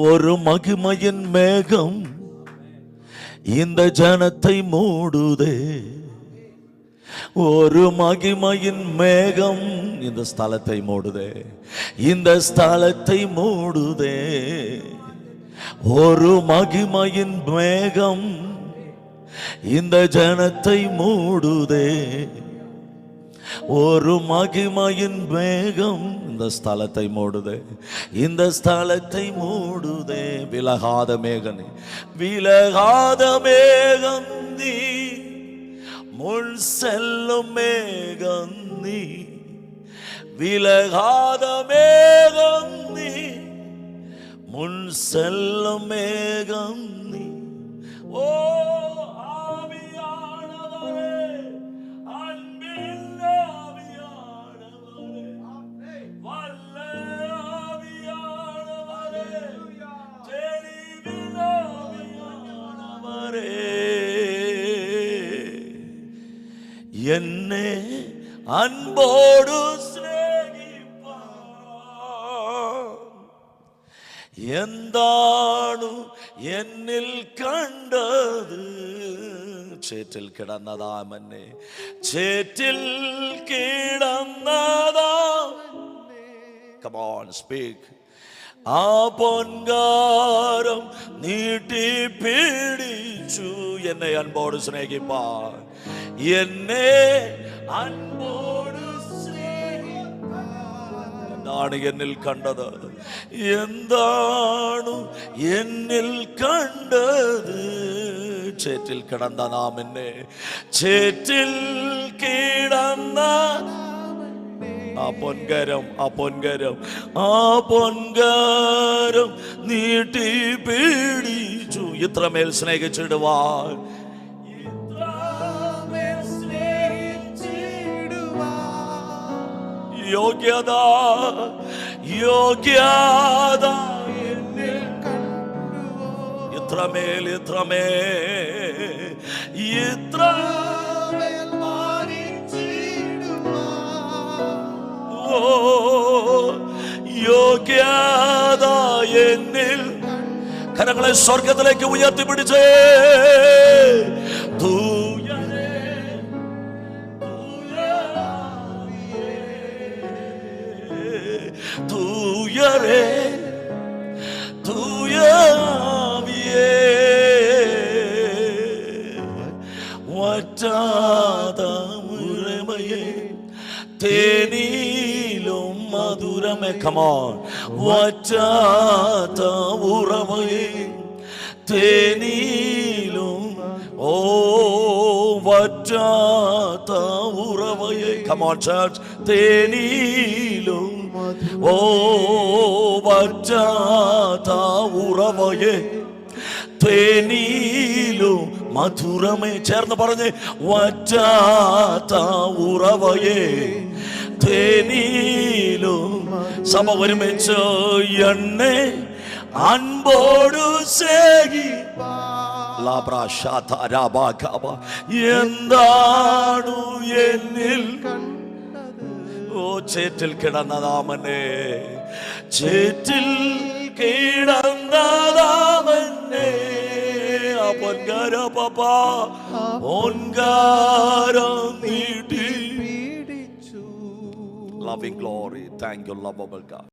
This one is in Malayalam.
ஒரு மகிமையின் மேகம் இந்த ஜனத்தை மூடுதே. ஒரு மகிமையின் மேகம் இந்த ஸ்தலத்தை மூடுதே. இந்த ஸ்தலத்தை மூடுதே. ஒரு மகிமையின் மேகம் இந்த ஜனத்தை மூடுதே. ஒரு மகிமையின் மேகம் இந்த ஸ்தலத்தை மூடுதே. இந்த ஸ்தலத்தை மூடுதே. விலகாத மேகம், விலகாத மேகம் நீ, முன் செல்லும் மேகம் நீ, விலகாத மேகம் நீ, முன் செல்லும் மேகம் நீ. ஓ എന്നെ അൻപോടു സ്നേഹിപ്പാൻ എന്താണു എന്നിൽ കണ്ടത്. ചേറ്റിൽ കിടന്നതാമെന്നെ, ചേറ്റിൽ കിടന്നതാ. Come on, speak. ആ പൊൻകാരം നീട്ടി പിടിച്ചു എന്നെ അൻപോട് സ്നേഹിപ്പാൻ. എന്നെ അൻപോട് സ്നേഹിപ്പാൻ. എന്താണ് എന്നിൽ കണ്ടത്? എന്താണ് എന്നിൽ കണ്ടത്? ചേറ്റിൽ കിടന്ന നാം എന്നെ, ചേറ്റിൽ കിടന്ന ആ പൊൻകരം, ആ പൊൻകരം, ആ പൊൻകരം നീട്ടി പിടിച്ചു. ഇത്രമേൽ സ്നേഹിച്ചിടുവാൻ, യോഗ്യത, യോഗ്യത ഇത്രമേൽ, ഇത്രമേൽ, ഇത്രമേൽ യോഗ്യത എന്നിൽ. കരങ്ങളെ സ്വർഗത്തിലേക്ക് ഉയർത്തിപ്പിടിച്ചേ. തൂയരേ, തൂയാവിയേ, വറ്റാത മുരമയേ, തേനിലും മധുരമേ. Come on. വറ്റാത്ത ഉറവയേ, തേനിലും, ഓ വറ്റാത്ത ഉറവയേ. Come on church. തേനിലും, ഓ വറ്റാത്ത ഉറവയേ, തേനിലും മധുരമേ. ചേർന്ന് പറഞ്ഞ്, വറ്റാത്ത ഉറവയേ, തേനിലും. സഭ ഒരുമിച്ച്, എന്നെ അൻപോടു സ്നേഹിപ്പാൻ എന്താണു എന്നിൽ. ഓ ചേറ്റിൽ കിടന്നതാമനെ, ചേറ്റിൽ കിടന്നതാമനെ. ആ പൊൻകാര പാപ്പ, പൊൻകാരം നീട്ടി. Loving glory. Thank you, lovable God.